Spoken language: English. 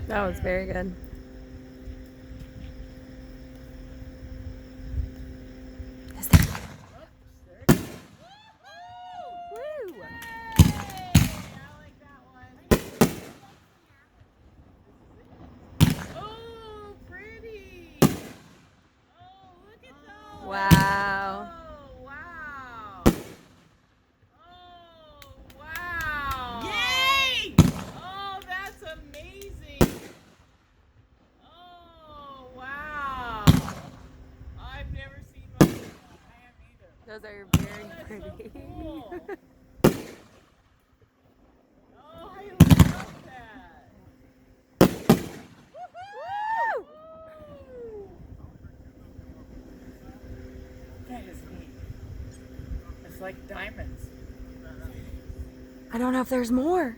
That was very good. Is that... Oops, there it is. Woo! Yay! I like that one. Oh, pretty. Oh, look at those. Wow. Oh, wow. Oh, wow. Yay! Oh, that's amazing. Oh, wow. I've never seen one like that. I am either. Those are Oh, very that's pretty. so cool. Oh, I love that. Woo! Woo! That is neat. It's like diamonds. I don't know if there's more.